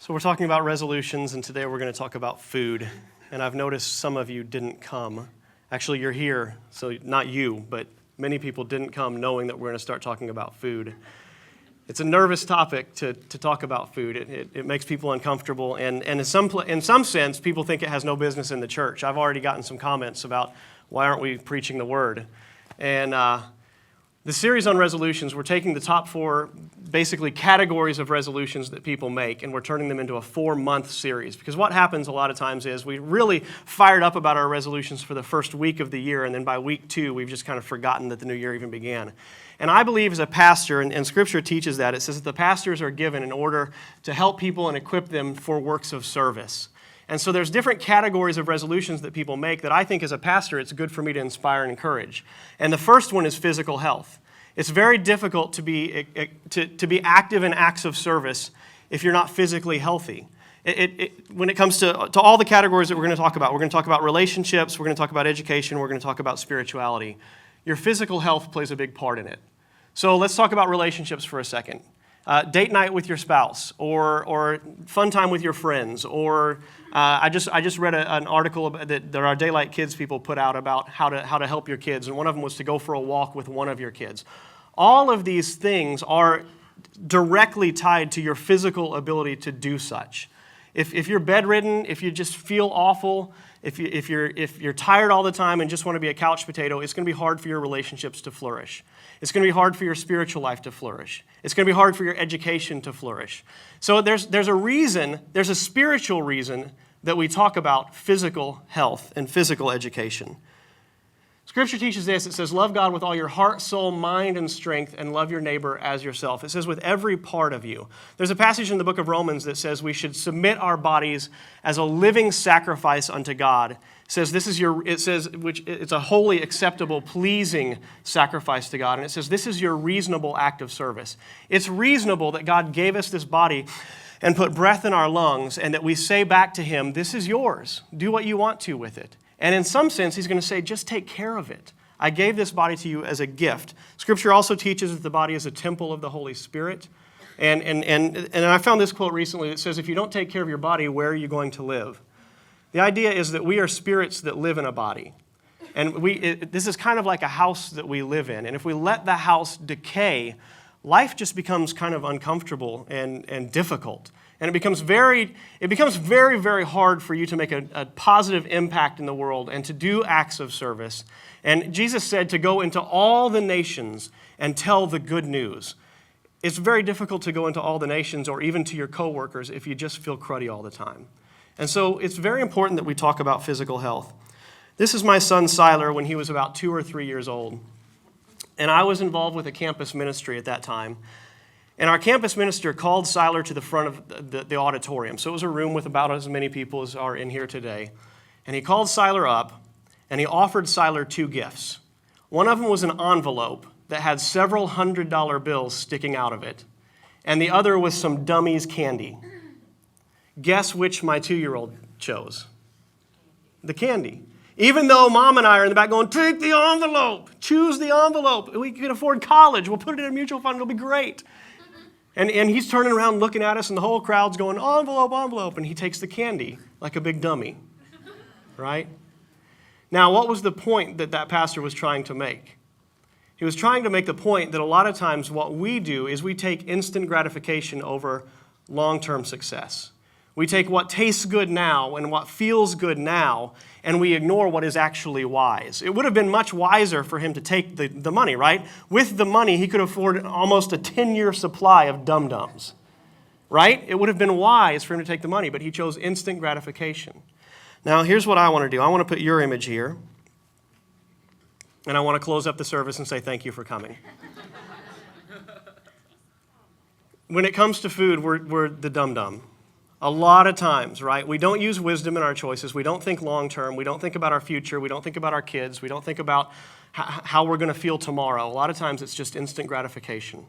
So we're talking about resolutions, and today we're going to talk about food. And I've noticed some of you didn't come. Actually, you're here, so not you, but many people didn't come knowing that we're going to start talking about food. It's a nervous topic to talk about food. It makes people uncomfortable, and in some sense, people think it has no business in the church. I've already gotten some comments about why aren't we preaching the word. And the series on resolutions, we're taking the top 4 basically categories of resolutions that people make, and we're turning them into a 4-month series. Because what happens a lot of times is we really fired up about our resolutions for the first week of the year, and then by week 2, we've just kind of forgotten that the new year even began. And I believe as a pastor, and Scripture teaches that, it says that the pastors are given in order to help people and equip them for works of service. And so there's different categories of resolutions that people make that I think as a pastor it's good for me to inspire and encourage. And the first one is physical health. It's very difficult to be active in acts of service if you're not physically healthy. When it comes to all the categories that we're going to talk about relationships, we're going to talk about education, we're going to talk about spirituality. Your physical health plays a big part in it. So let's talk about relationships for a second. Date night with your spouse, or fun time with your friends, or I just read an article that our Daylight Kids people put out about how to help your kids, and one of them was to go for a walk with one of your kids. All of these things are directly tied to your physical ability to do such. If you're bedridden, if you just feel awful, if you're tired all the time and just want to be a couch potato, it's going to be hard for your relationships to flourish. It's going to be hard for your spiritual life to flourish. It's going to be hard for your education to flourish. So there's a spiritual reason that we talk about physical health and physical education. Scripture teaches this. It says, love God with all your heart, soul, mind, and strength, and love your neighbor as yourself. It says, with every part of you. There's a passage in the book of Romans that says we should submit our bodies as a living sacrifice unto God. It says it's a holy, acceptable, pleasing sacrifice to God. And it says this is your reasonable act of service. It's reasonable that God gave us this body and put breath in our lungs, and that we say back to him, this is yours. Do what you want to with it. And in some sense, he's going to say, just take care of it. I gave this body to you as a gift. Scripture also teaches that the body is a temple of the Holy Spirit. And I found this quote recently that says, if you don't take care of your body, where are you going to live? The idea is that we are spirits that live in a body. And this is kind of like a house that we live in. And if we let the house decay, life just becomes kind of uncomfortable and difficult. And it becomes very, very hard for you to make a positive impact in the world and to do acts of service. And Jesus said to go into all the nations and tell the good news. It's very difficult to go into all the nations or even to your coworkers if you just feel cruddy all the time. And so it's very important that we talk about physical health. This is my son, Siler, when he was about 2 or 3 years old. And I was involved with a campus ministry at that time. And our campus minister called Siler to the front of the auditorium. So it was a room with about as many people as are in here today. And he called Siler up, and he offered Siler 2 gifts. One of them was an envelope that had several $100 bills sticking out of it. And the other was some Dummies candy. Guess which my 2-year-old chose? The candy. Even though Mom and I are in the back going, take the envelope, choose the envelope. We can afford college. We'll put it in a mutual fund. It'll be great. And he's turning around looking at us, and the whole crowd's going, envelope, envelope. And he takes the candy like a big dummy, right? Now, what was the point that pastor was trying to make? He was trying to make the point that a lot of times what we do is we take instant gratification over long-term success. We take what tastes good now and what feels good now, and we ignore what is actually wise. It would have been much wiser for him to take the money, right? With the money, he could afford almost a 10-year supply of Dum-Dums, right? It would have been wise for him to take the money, but he chose instant gratification. Now, here's what I want to do. I want to put your image here, and I want to close up the service and say thank you for coming. When it comes to food, we're the dum-dum. A lot of times, right? We don't use wisdom in our choices. We don't think long-term. We don't think about our future. We don't think about our kids. We don't think about how we're going to feel tomorrow. A lot of times it's just instant gratification.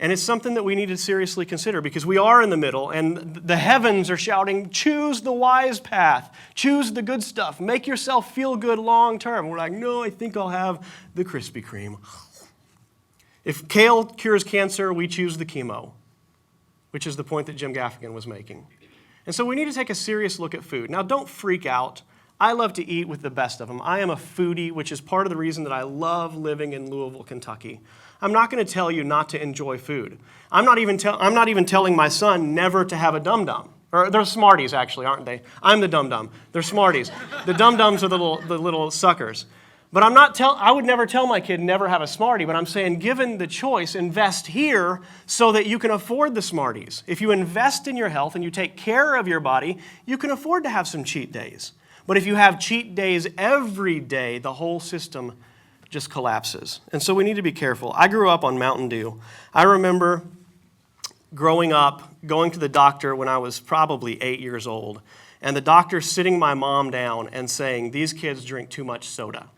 And it's something that we need to seriously consider because we are in the middle and the heavens are shouting, choose the wise path. Choose the good stuff. Make yourself feel good long-term. We're like, no, I think I'll have the Krispy Kreme. If Kale cures cancer, we choose the chemo. which is the point that Jim Gaffigan was making. And so we need to take a serious look at food. Now, don't freak out. I love to eat with the best of them. I am a foodie, which is part of the reason that I love living in Louisville, Kentucky. I'm not going to tell you not to enjoy food. I'm not even telling my son never to have a Dum-Dum. Or they're Smarties, actually, aren't they? I'm the Dum-Dum. They're Smarties. The Dum-Dums are the little suckers. But I would never tell my kid never have a Smartie, but I'm saying given the choice, invest here so that you can afford the Smarties. If you invest in your health and you take care of your body, you can afford to have some cheat days. But if you have cheat days every day, the whole system just collapses. And so we need to be careful. I grew up on Mountain Dew. I remember growing up, going to the doctor when I was probably 8 years old, and the doctor sitting my mom down and saying, "These kids drink too much soda."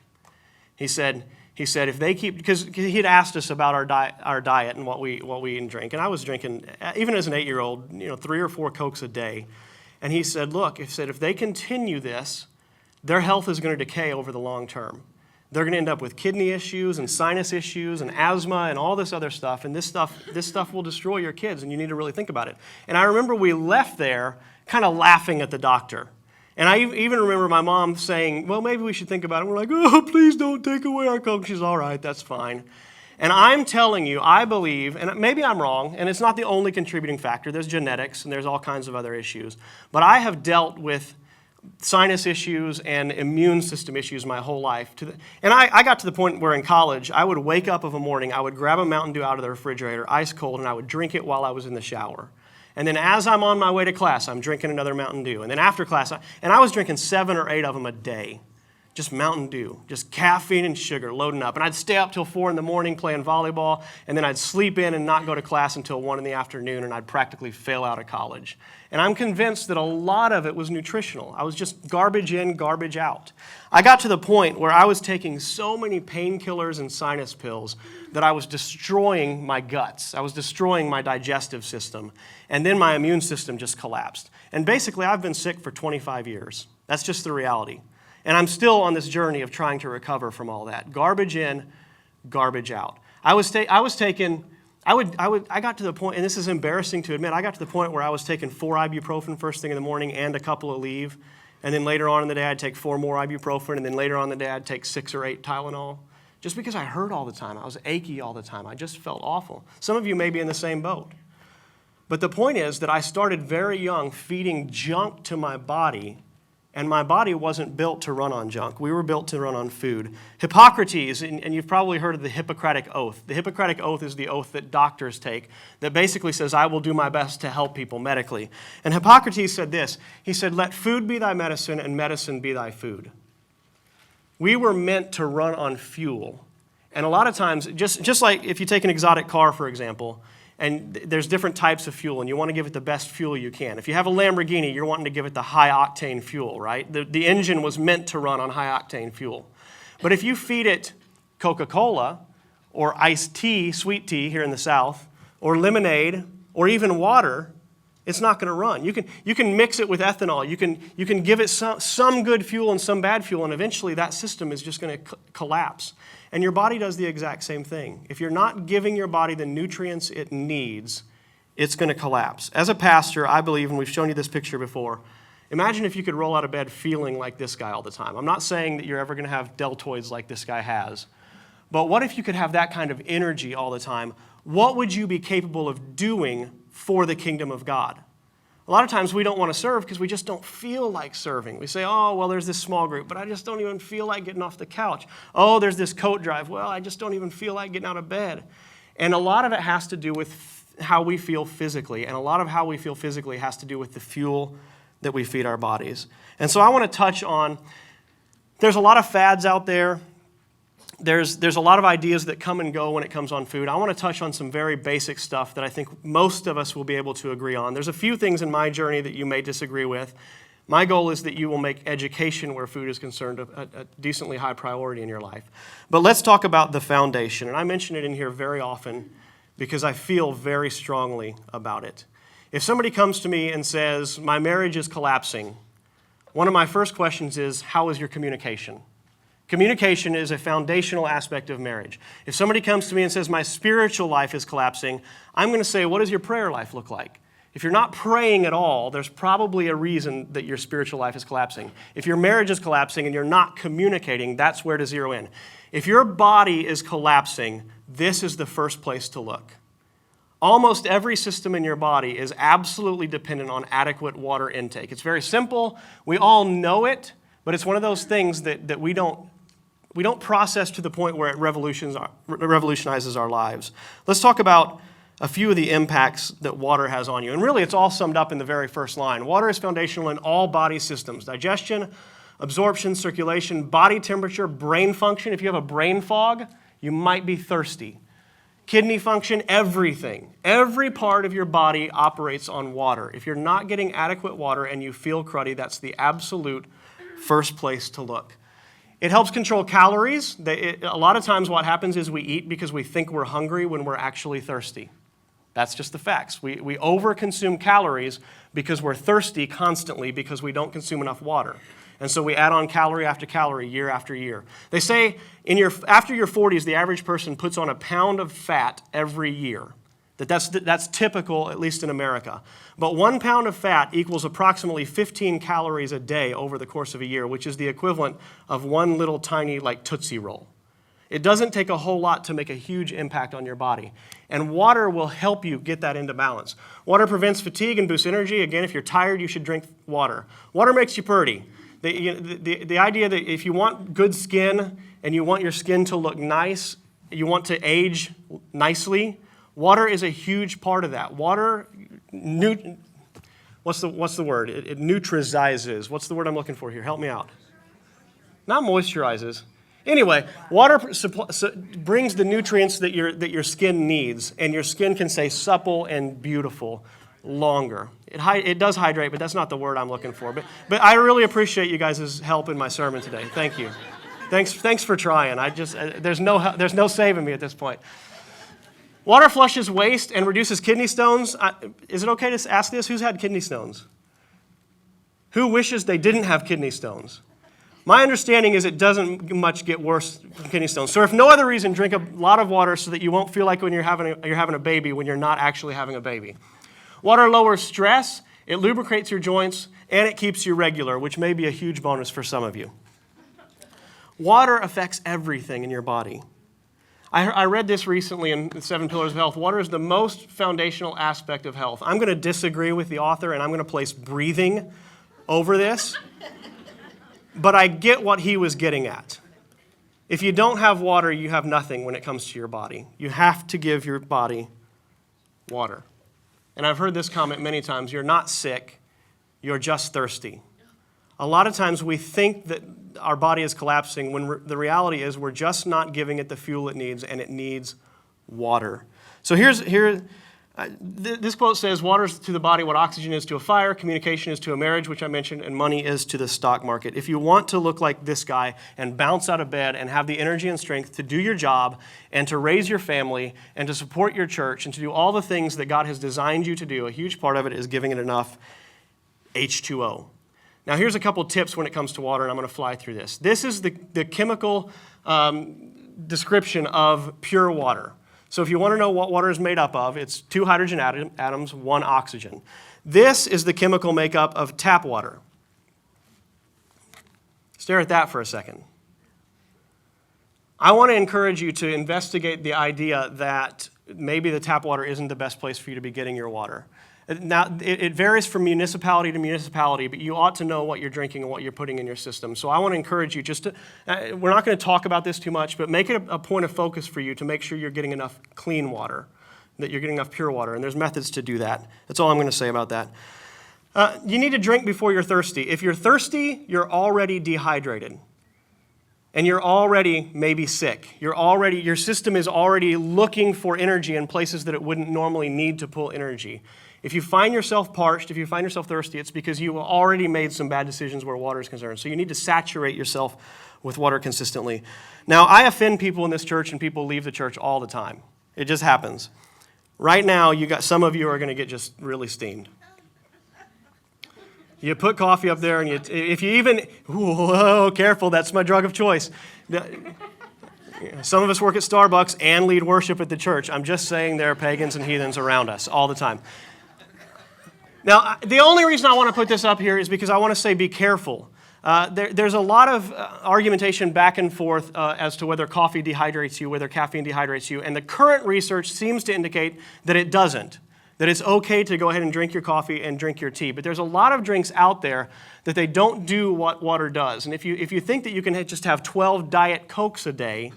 He said, if they keep, because he'd asked us about our diet and what we eat and drink, and I was drinking, even as an 8-year-old, 3 or 4 Cokes a day. And he said, look, if they continue this, their health is going to decay over the long term. They're going to end up with kidney issues and sinus issues and asthma and all this other stuff, and this stuff will destroy your kids, and you need to really think about it. And I remember we left there kind of laughing at the doctor. And I even remember my mom saying, well, maybe we should think about it. We're like, oh, please don't take away our Coke. She's all right, that's fine. And I'm telling you, I believe, and maybe I'm wrong, and it's not the only contributing factor. There's genetics and there's all kinds of other issues. But I have dealt with sinus issues and immune system issues my whole life. And I got to the point where in college, I would wake up of a morning, I would grab a Mountain Dew out of the refrigerator, ice cold, and I would drink it while I was in the shower. And then as I'm on my way to class, I'm drinking another Mountain Dew. And then after class, I was drinking 7 or 8 of them a day. Just Mountain Dew, just caffeine and sugar loading up. And I'd stay up till 4 in the morning playing volleyball, and then I'd sleep in and not go to class until 1 in the afternoon, and I'd practically fail out of college. And I'm convinced that a lot of it was nutritional. I was just garbage in, garbage out. I got to the point where I was taking so many painkillers and sinus pills that I was destroying my guts. I was destroying my digestive system. And then my immune system just collapsed. And basically, I've been sick for 25 years. That's just the reality. And I'm still on this journey of trying to recover from all that. Garbage in, garbage out. I got to the point, and this is embarrassing to admit, I got to the point where I was taking 4 ibuprofen first thing in the morning and a couple of Aleve. And then later on in the day, I'd take 4 more ibuprofen. And then later on in the day, I'd take 6 or 8 Tylenol. Just because I hurt all the time. I was achy all the time. I just felt awful. Some of you may be in the same boat. But the point is that I started very young feeding junk to my body, and my body wasn't built to run on junk. We were built to run on food. Hippocrates, and you've probably heard of the Hippocratic Oath. The Hippocratic Oath is the oath that doctors take that basically says, I will do my best to help people medically. And Hippocrates said this. He said, let food be thy medicine and medicine be thy food. We were meant to run on fuel. And a lot of times, just like if you take an exotic car, for example, and there's different types of fuel, and you want to give it the best fuel you can. If you have a Lamborghini, you're wanting to give it the high-octane fuel, right? The engine was meant to run on high-octane fuel. But if you feed it Coca-Cola or iced tea, sweet tea here in the South, or lemonade, or even water, it's not going to run. You can mix it with ethanol. You can give it some good fuel and some bad fuel, and eventually that system is just going to collapse. And your body does the exact same thing. If you're not giving your body the nutrients it needs, it's going to collapse. As a pastor, I believe, and we've shown you this picture before, imagine if you could roll out of bed feeling like this guy all the time. I'm not saying that you're ever going to have deltoids like this guy has, but what if you could have that kind of energy all the time? What would you be capable of doing for the kingdom of God? A lot of times we don't want to serve because we just don't feel like serving. We say, oh, well, there's this small group, but I just don't even feel like getting off the couch. Oh, there's this coat drive. Well, I just don't even feel like getting out of bed. And a lot of it has to do with how we feel physically, and a lot of how we feel physically has to do with the fuel that we feed our bodies. And so I want to touch on, there's a lot of fads out there. There's a lot of ideas that come and go when it comes on food. I want to touch on some very basic stuff that I think most of us will be able to agree on. There's a few things in my journey that you may disagree with. My goal is that you will make education where food is concerned a decently high priority in your life. But let's talk about the foundation. And I mention it in here very often because I feel very strongly about it. If somebody comes to me and says, my marriage is collapsing, one of my first questions is, how is your communication? Communication is a foundational aspect of marriage. If somebody comes to me and says, my spiritual life is collapsing, I'm going to say, what does your prayer life look like? If you're not praying at all, there's probably a reason that your spiritual life is collapsing. If your marriage is collapsing and you're not communicating, that's where to zero in. If your body is collapsing, this is the first place to look. Almost every system in your body is absolutely dependent on adequate water intake. It's very simple. We all know it, but it's one of those things that we don't process to the point where it revolutionizes our lives. Let's talk about a few of the impacts that water has on you. And really, it's all summed up in the very first line. Water is foundational in all body systems: digestion, absorption, circulation, body temperature, brain function. If you have a brain fog, you might be thirsty. Kidney function, everything. Every part of your body operates on water. If you're not getting adequate water and you feel cruddy, that's the absolute first place to look. It helps control calories. A lot of times what happens is we eat because we think we're hungry when we're actually thirsty. That's just the facts. We overconsume calories because we're thirsty constantly because we don't consume enough water. And so we add on calorie after calorie year after year. They say after your 40s, the average person puts on a pound of fat every year. That's typical, at least in America. But 1 pound of fat equals approximately 15 calories a day over the course of a year, which is the equivalent of one little tiny Tootsie Roll. It doesn't take a whole lot to make a huge impact on your body. And water will help you get that into balance. Water prevents fatigue and boosts energy. Again, if you're tired, you should drink water. Water makes you pretty. The idea that if you want good skin and you want your skin to look nice, you want to age nicely, water is a huge part of that. Water, what's the word? It neutralizes. What's the word I'm looking for here? Help me out. Not moisturizes. Anyway, water brings the nutrients that your skin needs, and your skin can stay supple and beautiful longer. It does hydrate, but that's not the word I'm looking for. But I really appreciate you guys' help in my sermon today. Thank you. Thanks for trying. There's no saving me at this point. Water flushes waste and reduces kidney stones. Is it okay to ask this? Who's had kidney stones? Who wishes they didn't have kidney stones? My understanding is it doesn't much get worse from kidney stones. So if no other reason, drink a lot of water so that you won't feel like when you're having a baby when you're not actually having a baby. Water lowers stress, it lubricates your joints, and it keeps you regular, which may be a huge bonus for some of you. Water affects everything in your body. I read this recently in the 7 Pillars of Health. Water is the most foundational aspect of health. I'm going to disagree with the author, and I'm going to place breathing over this. But I get what he was getting at. If you don't have water, you have nothing when it comes to your body. You have to give your body water. And I've heard this comment many times: you're not sick, you're just thirsty. A lot of times we think that our body is collapsing when the reality is we're just not giving it the fuel it needs, and it needs water. So this quote says, water is to the body what oxygen is to a fire, communication is to a marriage, which I mentioned, and money is to the stock market. If you want to look like this guy and bounce out of bed and have the energy and strength to do your job and to raise your family and to support your church and to do all the things that God has designed you to do, a huge part of it is giving it enough H2O. Now, here's a couple tips when it comes to water, and I'm going to fly through this. This is the chemical description of pure water. So if you want to know what water is made up of, it's 2 hydrogen atoms, 1 oxygen. This is the chemical makeup of tap water. Stare at that for a second. I want to encourage you to investigate the idea that maybe the tap water isn't the best place for you to be getting your water. Now, it varies from municipality to municipality, but you ought to know what you're drinking and what you're putting in your system. So I want to encourage you we're not going to talk about this too much, but make it a point of focus for you to make sure you're getting enough clean water, that you're getting enough pure water, and there's methods to do that. That's all I'm going to say about that. You need to drink before you're thirsty. If you're thirsty, you're already dehydrated. And you're already maybe sick. Your system is already looking for energy in places that it wouldn't normally need to pull energy. If you find yourself parched, if you find yourself thirsty, it's because you already made some bad decisions where water is concerned. So you need to saturate yourself with water consistently. Now, I offend people in this church, and people leave the church all the time. It just happens. Right now, some of you are going to get just really steamed. You put coffee up there, and if you even, whoa, careful, that's my drug of choice. Some of us work at Starbucks and lead worship at the church. I'm just saying there are pagans and heathens around us all the time. Now, the only reason I want to put this up here is because I want to say be careful. There's a lot of argumentation back and forth as to whether coffee dehydrates you, whether caffeine dehydrates you, and the current research seems to indicate that it doesn't, that it's okay to go ahead and drink your coffee and drink your tea. But there's a lot of drinks out there that they don't do what water does. And if you think that you can just have 12 Diet Cokes a day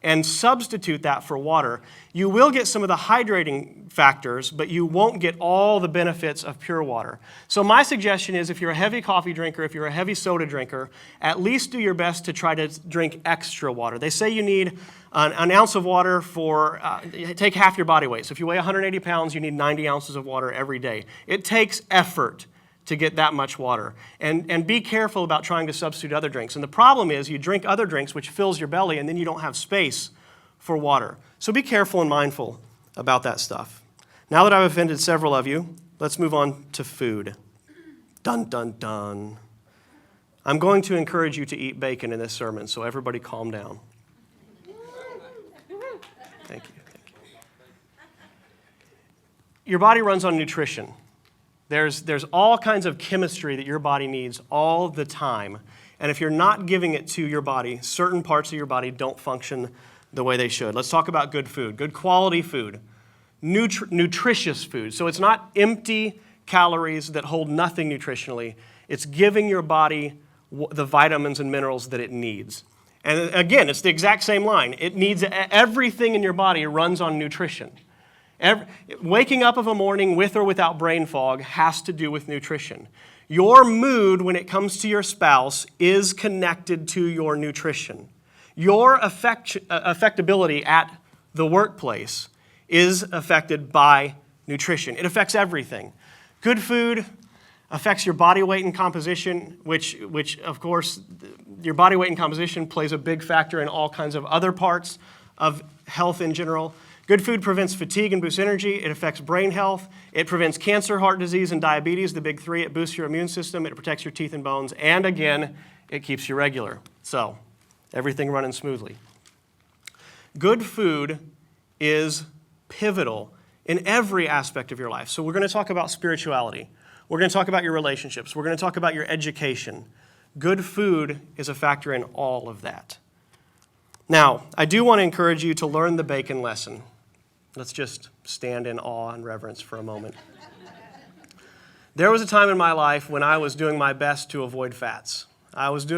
and substitute that for water, you will get some of the hydrating factors, but you won't get all the benefits of pure water. So my suggestion is if you're a heavy coffee drinker, if you're a heavy soda drinker, at least do your best to try to drink extra water. They say you need an ounce of water for, take half your body weight. So if you weigh 180 pounds, you need 90 ounces of water every day. It takes effort to get that much water. And be careful about trying to substitute other drinks. And the problem is you drink other drinks, which fills your belly, and then you don't have space for water. So be careful and mindful about that stuff. Now that I've offended several of you, let's move on to food. Dun, dun, dun. I'm going to encourage you to eat bacon in this sermon, so everybody calm down. Thank you. Your body runs on nutrition. There's all kinds of chemistry that your body needs all the time. And if you're not giving it to your body, certain parts of your body don't function the way they should. Let's talk about good food, good quality food, nutritious food. So it's not empty calories that hold nothing nutritionally. It's giving your body the vitamins and minerals that it needs. And again, it's the exact same line. It needs everything in your body runs on nutrition. Waking up of a morning with or without brain fog has to do with nutrition. Your mood when it comes to your spouse is connected to your nutrition. Your affectability at the workplace is affected by nutrition. It affects everything. Good food affects your body weight and composition, which of course, your body weight and composition plays a big factor in all kinds of other parts of health in general. Good food prevents fatigue and boosts energy. It affects brain health. It prevents cancer, heart disease, and diabetes, the big three. It boosts your immune system. It protects your teeth and bones. And again, it keeps you regular. So, everything running smoothly. Good food is pivotal in every aspect of your life. So we're going to talk about spirituality. We're going to talk about your relationships. We're going to talk about your education. Good food is a factor in all of that. Now, I do want to encourage you to learn the bacon lesson. Let's just stand in awe and reverence for a moment. There was a time in my life when I was doing my best to avoid fats. I was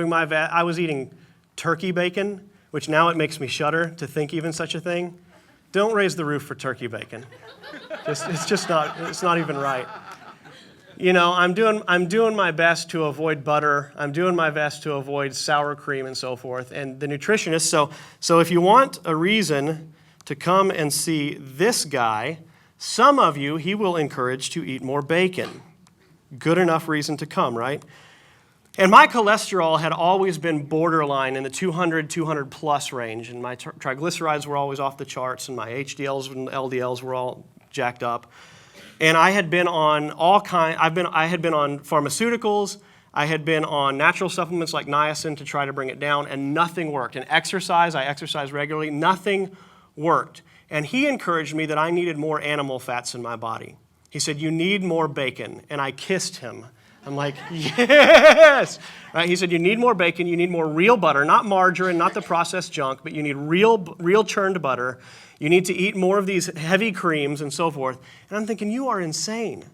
eating turkey bacon, which now it makes me shudder to think even such a thing. Don't raise the roof for turkey bacon. It's not even right. You know, I'm doing my best to avoid butter. I'm doing my best to avoid sour cream and so forth. And the nutritionist, so if you want a reason to come and see this guy, some of you he will encourage to eat more bacon. Good enough reason to come, right? And my cholesterol had always been borderline in the 200 plus range, and my triglycerides were always off the charts, and my HDLs and LDLs were all jacked up. And I had been on I had been on pharmaceuticals, I had been on natural supplements like niacin to try to bring it down, and nothing worked. And I exercised regularly, nothing worked. And he encouraged me that I needed more animal fats in my body. He said, "You need more bacon." And I kissed him. I'm like, yes! Right? He said, "You need more bacon, you need more real butter, not margarine, not the processed junk, but you need real churned butter. You need to eat more of these heavy creams and so forth." And I'm thinking, you are insane.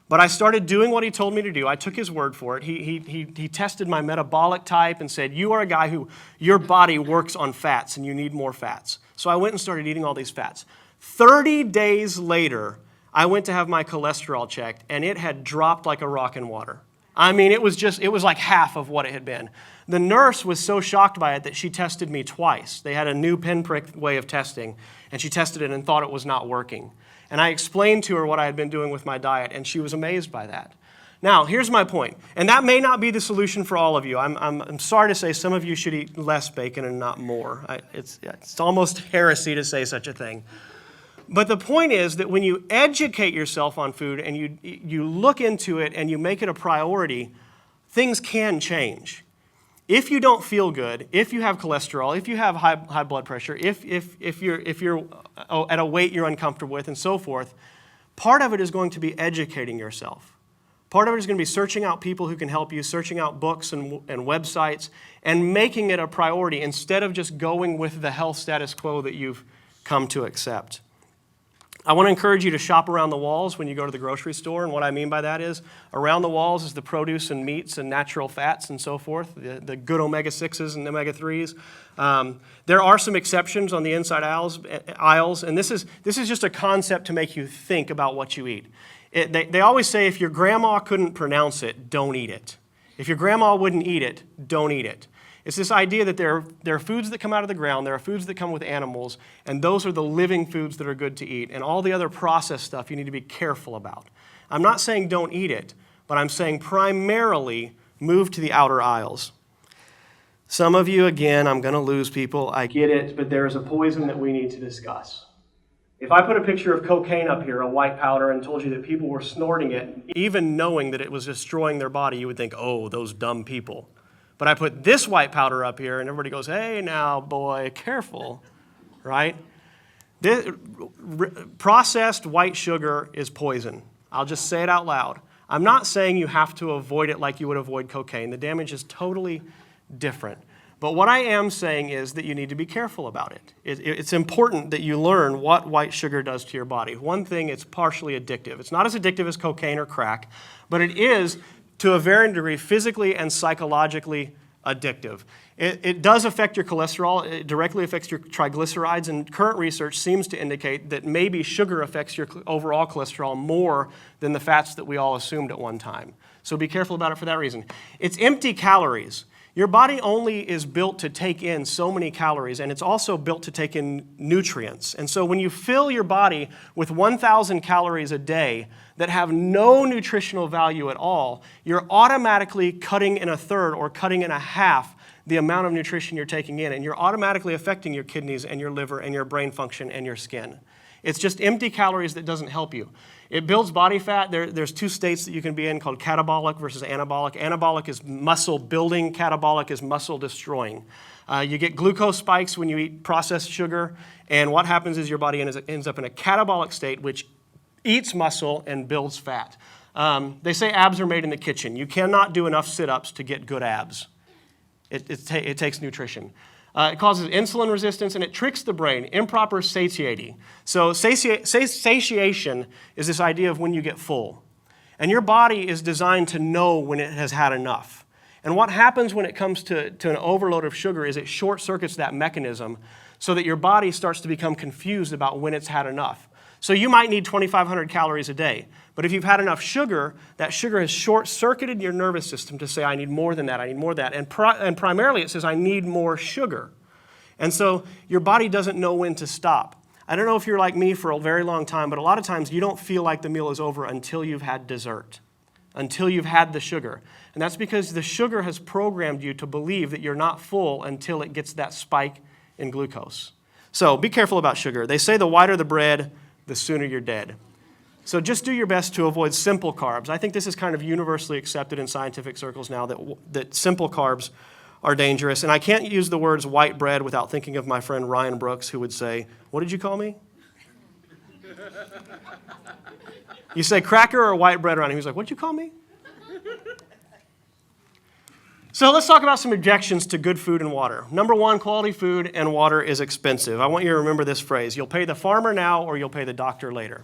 But I started doing what he told me to do. I took his word for it. He tested my metabolic type and said, "You are a guy who, your body works on fats and you need more fats." So I went and started eating all these fats. 30 days later, I went to have my cholesterol checked, and it had dropped like a rock in water. I mean, it was like half of what it had been. The nurse was so shocked by it that she tested me twice. They had a new pinprick way of testing, and she tested it and thought it was not working. And I explained to her what I had been doing with my diet, and she was amazed by that. Now, here's my point, and that may not be the solution for all of you. I'm sorry to say some of you should eat less bacon and not more. It's almost heresy to say such a thing. But the point is that when you educate yourself on food and you look into it and you make it a priority, things can change. If you don't feel good, if you have cholesterol, if you have high blood pressure, if you're at a weight you're uncomfortable with and so forth, part of it is going to be educating yourself. Part of it is going to be searching out people who can help you, searching out books and websites, and making it a priority instead of just going with the health status quo that you've come to accept. I want to encourage you to shop around the walls when you go to the grocery store, and what I mean by that is around the walls is the produce and meats and natural fats and so forth, the good omega-6s and omega-3s. There are some exceptions on the inside aisles, and this is just a concept to make you think about what you eat. They always say if your grandma couldn't pronounce it, don't eat it. If your grandma wouldn't eat it, don't eat it. It's this idea that there are foods that come out of the ground, there are foods that come with animals, and those are the living foods that are good to eat. And all the other processed stuff you need to be careful about. I'm not saying don't eat it, but I'm saying primarily move to the outer aisles. Some of you, again, I'm going to lose people. I get it, but there is a poison that we need to discuss. If I put a picture of cocaine up here, a white powder, and told you that people were snorting it, even knowing that it was destroying their body, you would think, oh, those dumb people. But I put this white powder up here, and everybody goes, hey, now, boy, careful, right? Processed white sugar is poison. I'll just say it out loud. I'm not saying you have to avoid it like you would avoid cocaine. The damage is totally different. But what I am saying is that you need to be careful about it. It's important that you learn what white sugar does to your body. One thing, it's partially addictive. It's not as addictive as cocaine or crack, but it is, to a varying degree, physically and psychologically addictive. It does affect your cholesterol. It directly affects your triglycerides, and current research seems to indicate that maybe sugar affects your overall cholesterol more than the fats that we all assumed at one time. So be careful about it for that reason. It's empty calories. Your body only is built to take in so many calories, and it's also built to take in nutrients. And so when you fill your body with 1,000 calories a day that have no nutritional value at all, you're automatically cutting in a third or cutting in a half the amount of nutrition you're taking in, and you're automatically affecting your kidneys and your liver and your brain function and your skin. It's just empty calories that doesn't help you. It builds body fat. There's two states that you can be in called catabolic versus anabolic. Anabolic is muscle building. Catabolic is muscle destroying. You get glucose spikes when you eat processed sugar, and what happens is your body ends up in a catabolic state, which eats muscle and builds fat. They say abs are made in the kitchen. You cannot do enough sit-ups to get good abs. It takes nutrition. It causes insulin resistance, and it tricks the brain, improper satiety. So satiation is this idea of when you get full. And your body is designed to know when it has had enough. And what happens when it comes to an overload of sugar is it short-circuits that mechanism so that your body starts to become confused about when it's had enough. So you might need 2,500 calories a day. But if you've had enough sugar, that sugar has short-circuited your nervous system to say, I need more than that, I need more than that. And primarily it says, I need more sugar. And so your body doesn't know when to stop. I don't know if you're like me for a very long time, but a lot of times you don't feel like the meal is over until you've had dessert, until you've had the sugar. And that's because the sugar has programmed you to believe that you're not full until it gets that spike in glucose. So be careful about sugar. They say the whiter the bread, the sooner you're dead. So just do your best to avoid simple carbs. I think this is kind of universally accepted in scientific circles now that simple carbs are dangerous. And I can't use the words white bread without thinking of my friend Ryan Brooks, who would say, what did you call me? You say cracker or white bread around him. He's like, what'd you call me? So let's talk about some objections to good food and water. Number one, quality food and water is expensive. I want you to remember this phrase. You'll pay the farmer now or you'll pay the doctor later.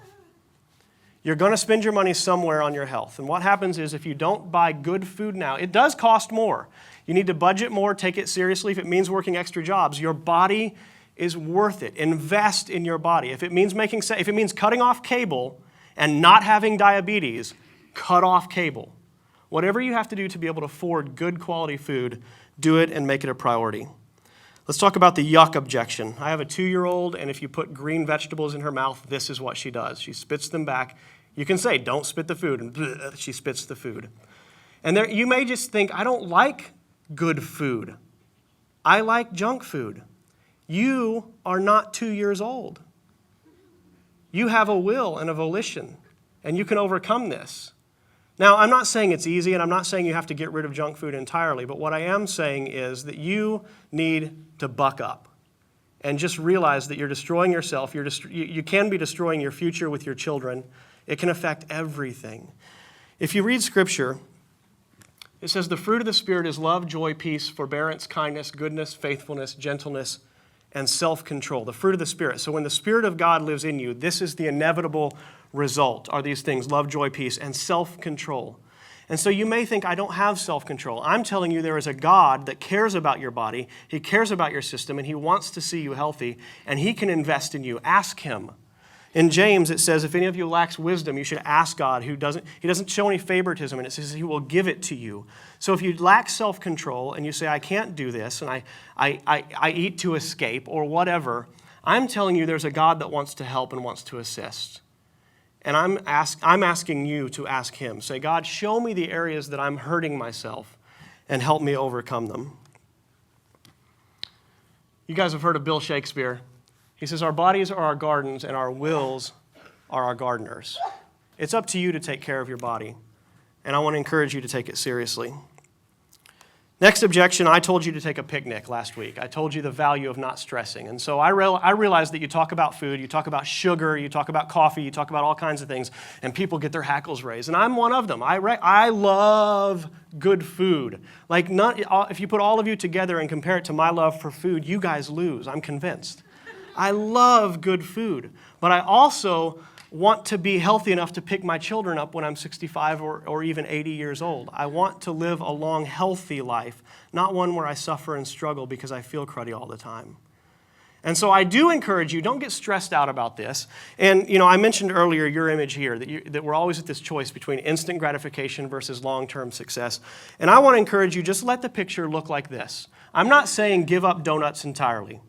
You're going to spend your money somewhere on your health. And what happens is if you don't buy good food now, it does cost more. You need to budget more, take it seriously. If it means working extra jobs, your body is worth it. Invest in your body. If it means cutting off cable and not having diabetes, cut off cable. Whatever you have to do to be able to afford good quality food, do it and make it a priority. Let's talk about the yuck objection. I have a 2-year-old, and if you put green vegetables in her mouth, this is what she does. She spits them back. You can say, don't spit the food, and bleh, she spits the food. And there, you may just think, I don't like good food. I like junk food. You are not 2 years old. You have a will and a volition, and you can overcome this. Now, I'm not saying it's easy, and I'm not saying you have to get rid of junk food entirely, but what I am saying is that you need to buck up and just realize that you're destroying yourself. You can be destroying your future with your children. It can affect everything. If you read Scripture, it says the fruit of the Spirit is love, joy, peace, forbearance, kindness, goodness, faithfulness, gentleness, and self-control. The fruit of the Spirit. So when the Spirit of God lives in you, this is the inevitable result, are these things: love, joy, peace, and self-control. And so you may think, I don't have self-control. I'm telling you there is a God that cares about your body. He cares about your system, and He wants to see you healthy, and He can invest in you. Ask Him. In James, it says, if any of you lacks wisdom, you should ask God. He doesn't show any favoritism, and it says He will give it to you. So if you lack self-control and you say, I can't do this, and I eat to escape, or whatever, I'm telling you there's a God that wants to help and wants to assist. And I'm asking you to ask Him. Say, God, show me the areas that I'm hurting myself and help me overcome them. You guys have heard of Bill Shakespeare. He says, our bodies are our gardens and our wills are our gardeners. It's up to you to take care of your body. And I want to encourage you to take it seriously. Next objection, I told you to take a picnic last week. I told you the value of not stressing. And so I realized that you talk about food, you talk about sugar, you talk about coffee, you talk about all kinds of things, and people get their hackles raised. And I'm one of them. I love good food. Like, if you put all of you together and compare it to my love for food, you guys lose. I'm convinced. I love good food. But I also want to be healthy enough to pick my children up when I'm 65 or even 80 years old. I want to live a long, healthy life, not one where I suffer and struggle because I feel cruddy all the time. And so I do encourage you, don't get stressed out about this. And, I mentioned earlier your image here, that we're always at this choice between instant gratification versus long-term success. And I want to encourage you, just let the picture look like this. I'm not saying give up donuts entirely.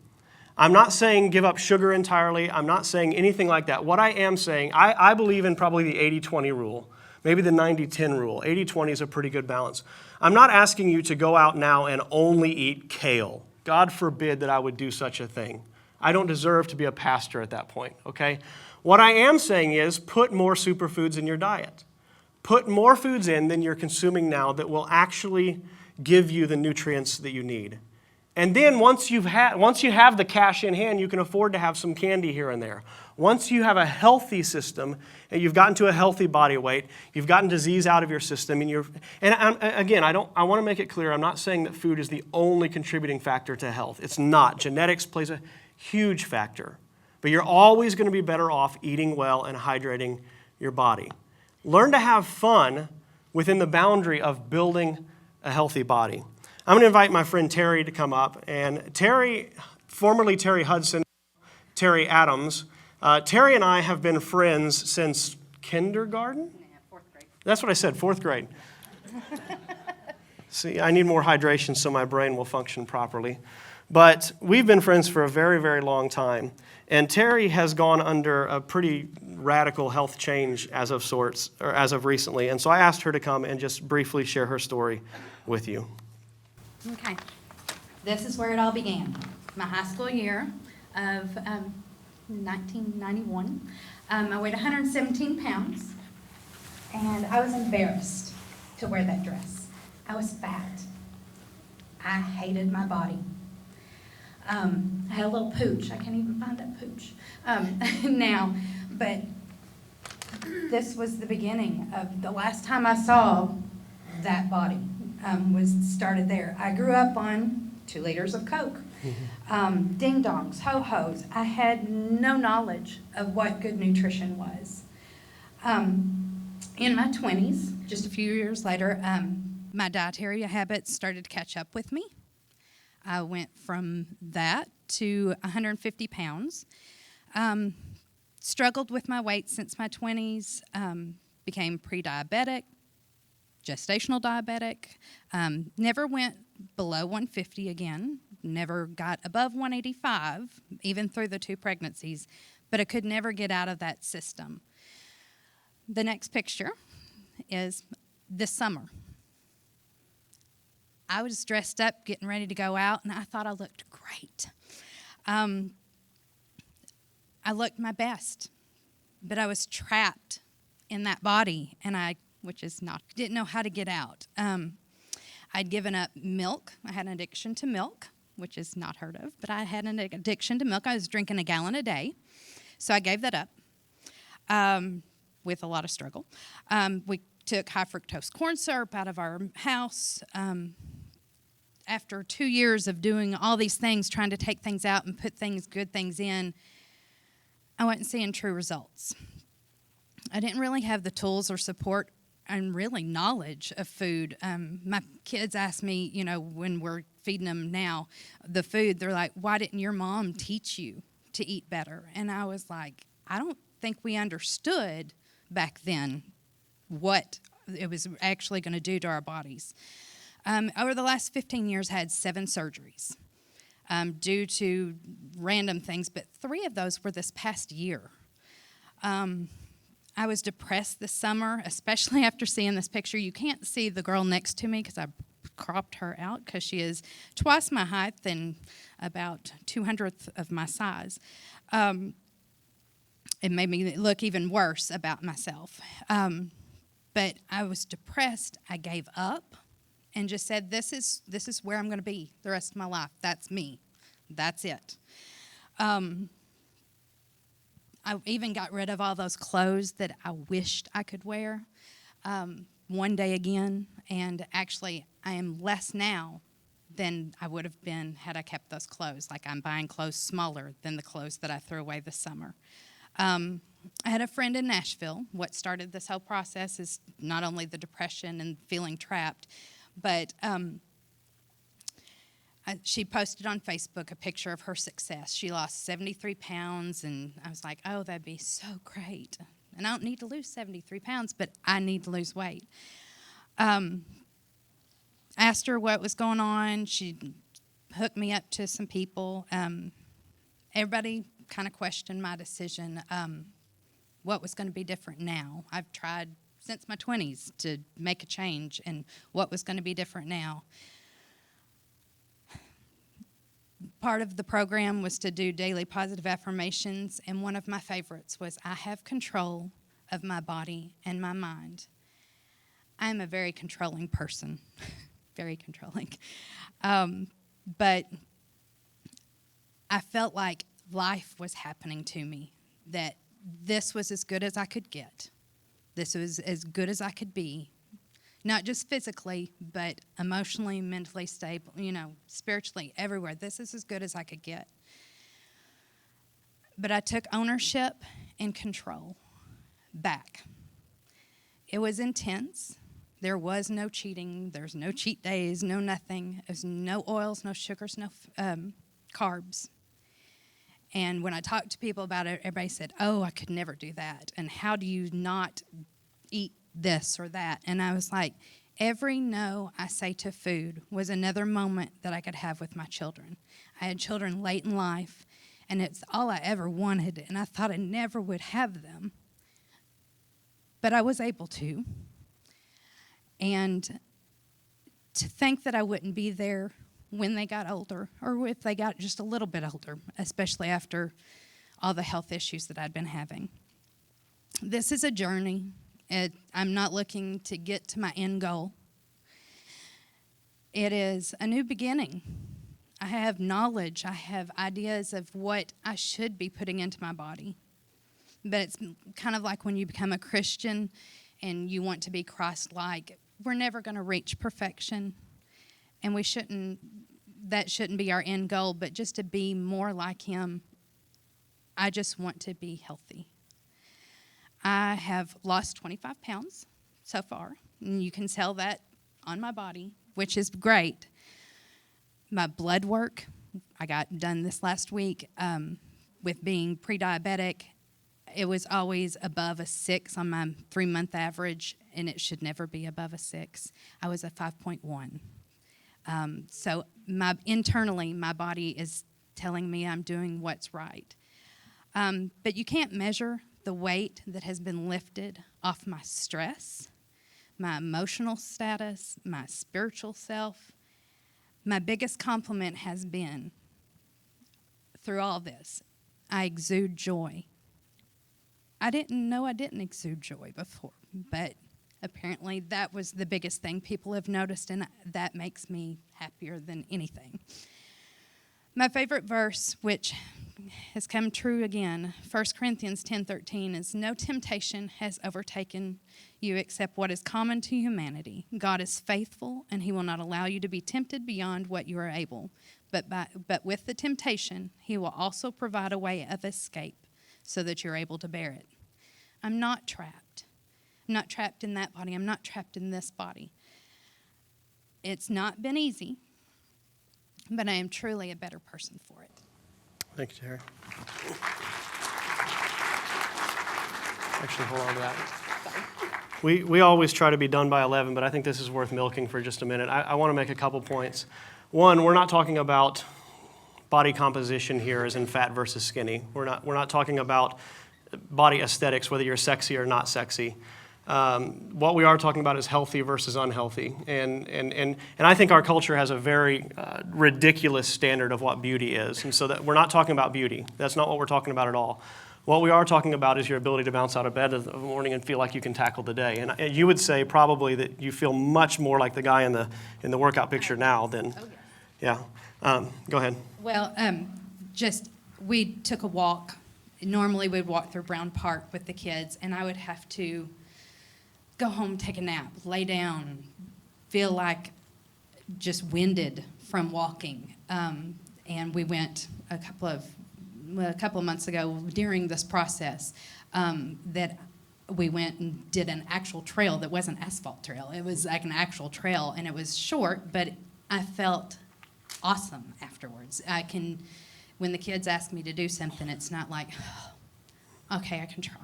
I'm not saying give up sugar entirely. I'm not saying anything like that. What I am saying, I believe in probably the 80-20 rule, maybe the 90-10 rule. 80-20 is a pretty good balance. I'm not asking you to go out now and only eat kale. God forbid that I would do such a thing. I don't deserve to be a pastor at that point, okay? What I am saying is put more superfoods in your diet. Put more foods in than you're consuming now that will actually give you the nutrients that you need. And then once you have the cash in hand, you can afford to have some candy here and there. Once you have a healthy system and you've gotten to a healthy body weight, you've gotten disease out of your system, I want to make it clear, I'm not saying that food is the only contributing factor to health. It's not. Genetics plays a huge factor. But you're always going to be better off eating well and hydrating your body. Learn to have fun within the boundary of building a healthy body. I'm going to invite my friend Terry to come up. And Terry, formerly Terry Hudson, Terry Adams, Terry and I have been friends since kindergarten? Yeah, fourth grade. That's what I said, fourth grade. See, I need more hydration so my brain will function properly. But we've been friends for a very, very long time. And Terry has gone under a pretty radical health change as of recently. And so I asked her to come and just briefly share her story with you. Okay. This is where it all began. My high school year of 1991. I weighed 117 pounds, and I was embarrassed to wear that dress. I was fat. I hated my body. I had a little pooch. I can't even find that pooch now, but this was the beginning of the last time I saw that body. Was started there. I grew up on 2 liters of Coke, ding-dongs, ho-hos. I had no knowledge of what good nutrition was. In my 20s, just a few years later, my dietary habits started to catch up with me. I went from that to 150 pounds. Struggled with my weight since my 20s, became pre-diabetic, gestational diabetic, never went below 150 again, never got above 185, even through the 2 pregnancies, but I could never get out of that system. The next picture is this summer. I was dressed up, getting ready to go out, and I thought I looked great. I looked my best. but I was trapped in that body, and didn't know how to get out. I'd given up milk. I had an addiction to milk, which is not heard of, but I had an addiction to milk. I was drinking a gallon a day, so I gave that up with a lot of struggle. We took high fructose corn syrup out of our house. After 2 years of doing all these things, trying to take things out and put good things in, I wasn't seeing true results. I didn't really have the tools or support and really knowledge of food. My kids ask me, when we're feeding them now, the food, they're like, why didn't your mom teach you to eat better? And I was like, I don't think we understood back then what it was actually going to do to our bodies. Over the last 15 years, I had 7 surgeries due to random things, but 3 of those were this past year. I was depressed this summer, especially after seeing this picture. You can't see the girl next to me because I cropped her out because she is twice my height and about 200th of my size. It made me look even worse about myself. But I was depressed. I gave up and just said, this is where I'm going to be the rest of my life. That's me. That's it. I even got rid of all those clothes that I wished I could wear one day again. And actually, I am less now than I would have been had I kept those clothes. Like, I'm buying clothes smaller than the clothes that I threw away this summer. I had a friend in Nashville. What started this whole process is not only the depression and feeling trapped, but she posted on Facebook a picture of her success. She lost 73 pounds, and I was like, oh, that'd be so great. And I don't need to lose 73 pounds, but I need to lose weight. Asked her what was going on. She hooked me up to some people. Everybody kind of questioned my decision, what was going to be different now. I've tried since my 20s to make a change, and what was going to be different now. Part of the program was to do daily positive affirmations, and one of my favorites was, I have control of my body and my mind. I am a very controlling person, very controlling. But I felt like life was happening to me, that this was as good as I could get. This was as good as I could be. Not just physically, but emotionally, mentally stable, spiritually, everywhere. This is as good as I could get. But I took ownership and control back. It was intense. There was no cheating. There's no cheat days, no nothing. There's no oils, no sugars, no carbs. And when I talked to people about it, everybody said, oh, I could never do that. And how do you not eat this or that? And I was like, every no I say to food was another moment that I could have with my children. I had children late in life, and it's all I ever wanted, and I thought I never would have them. But I was able to. And to think that I wouldn't be there when they got older, or if they got just a little bit older, especially after all the health issues that I'd been having. This is a journey. I'm not looking to get to my end goal. It is a new beginning. I have knowledge. I have ideas of what I should be putting into my body. But it's kind of like when you become a Christian and you want to be Christ-like. We're never going to reach perfection, and that shouldn't be our end goal, but just to be more like Him. I just want to be healthy. I have lost 25 pounds so far, and you can tell that on my body, which is great. My blood work, I got done this last week with being pre-diabetic. It was always above a 6 on my 3-month average, and it should never be above a 6. I was a 5.1. So internally, my body is telling me I'm doing what's right. But you can't measure the weight that has been lifted off my stress, my emotional status, my spiritual self. My biggest compliment has been, through all this, I exude joy. I didn't know I didn't exude joy before, but apparently that was the biggest thing people have noticed, and that makes me happier than anything. My favorite verse, which has come true again, 1 Corinthians 10:13, is no temptation has overtaken you except what is common to humanity. God is faithful, and he will not allow you to be tempted beyond what you are able. But with the temptation, he will also provide a way of escape so that you're able to bear it. I'm not trapped. I'm not trapped in that body. I'm not trapped in this body. It's not been easy, but I am truly a better person for it. Thank you, Terry. Actually, hold on to that. We always try to be done by 11, but I think this is worth milking for just a minute. I want to make a couple points. One, we're not talking about body composition here as in fat versus skinny. We're not talking about body aesthetics, whether you're sexy or not sexy. What we are talking about is healthy versus unhealthy. And I think our culture has a very ridiculous standard of what beauty is. And so that we're not talking about beauty. That's not what we're talking about at all. What we are talking about is your ability to bounce out of bed in the morning and feel like you can tackle the day. And you would say probably that you feel much more like the guy in the workout picture now than, yeah. Go ahead. Well, we took a walk. Normally we'd walk through Brown Park with the kids, and I would have to go home, take a nap, lay down, feel like just winded from walking. And we went a couple of months ago during this process that we went and did an actual trail that wasn't asphalt trail. It was like an actual trail, and it was short, but I felt awesome afterwards. When the kids ask me to do something, it's not like, oh, okay, I can try.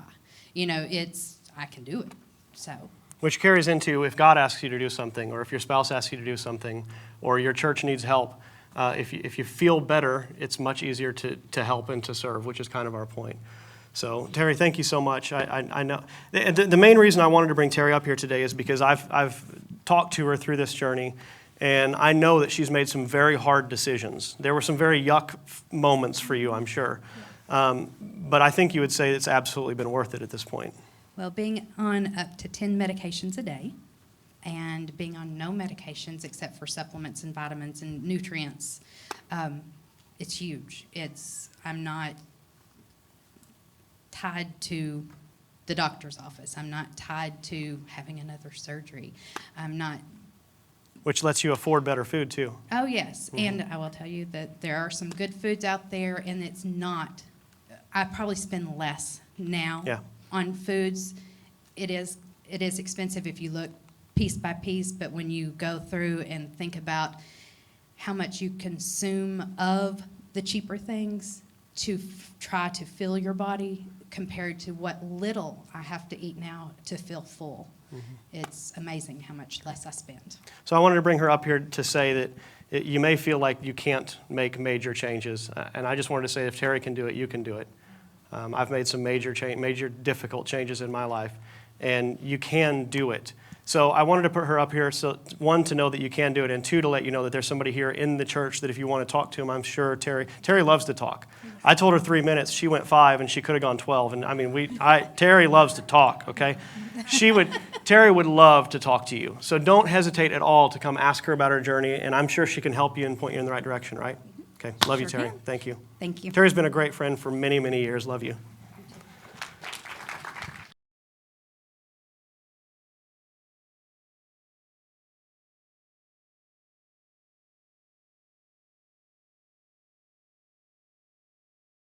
I can do it. So, which carries into if God asks you to do something, or if your spouse asks you to do something, or your church needs help, if you feel better, it's much easier to help and to serve, which is kind of our point. So, Terry, thank you so much. I know the main reason I wanted to bring Terry up here today is because I've talked to her through this journey, and I know that she's made some very hard decisions. There were some very yuck moments for you, I'm sure. But I think you would say it's absolutely been worth it at this point. well, being on up to 10 medications a day and being on no medications except for supplements and vitamins and nutrients, it's huge. I'm not tied to the doctor's office. I'm not tied to having another surgery. I'm not. Which lets you afford better food, too. Oh, yes. Mm-hmm. And I will tell you that there are some good foods out there, and it's not. I probably spend less now on foods. It is expensive if you look piece by piece, but when you go through and think about how much you consume of the cheaper things to try to fill your body compared to what little I have to eat now to feel full. Mm-hmm. It's amazing how much less I spend. So I wanted to bring her up here to say that you may feel like you can't make major changes, and I just wanted to say if Terry can do it, you can do it. I've made some major difficult changes in my life, and you can do it. So I wanted to put her up here, so one, to know that you can do it, and two, to let you know that there's somebody here in the church that if you want to talk to him, I'm sure Terry loves to talk. I told her 3 minutes, she went 5, and she could have gone 12. And I mean, Terry loves to talk, okay? Terry would love to talk to you. So don't hesitate at all to come ask her about her journey, and I'm sure she can help you and point you in the right direction, right? Okay, love you, Terry. Thank you. Thank you. Terry's been a great friend for many, many years. Love you.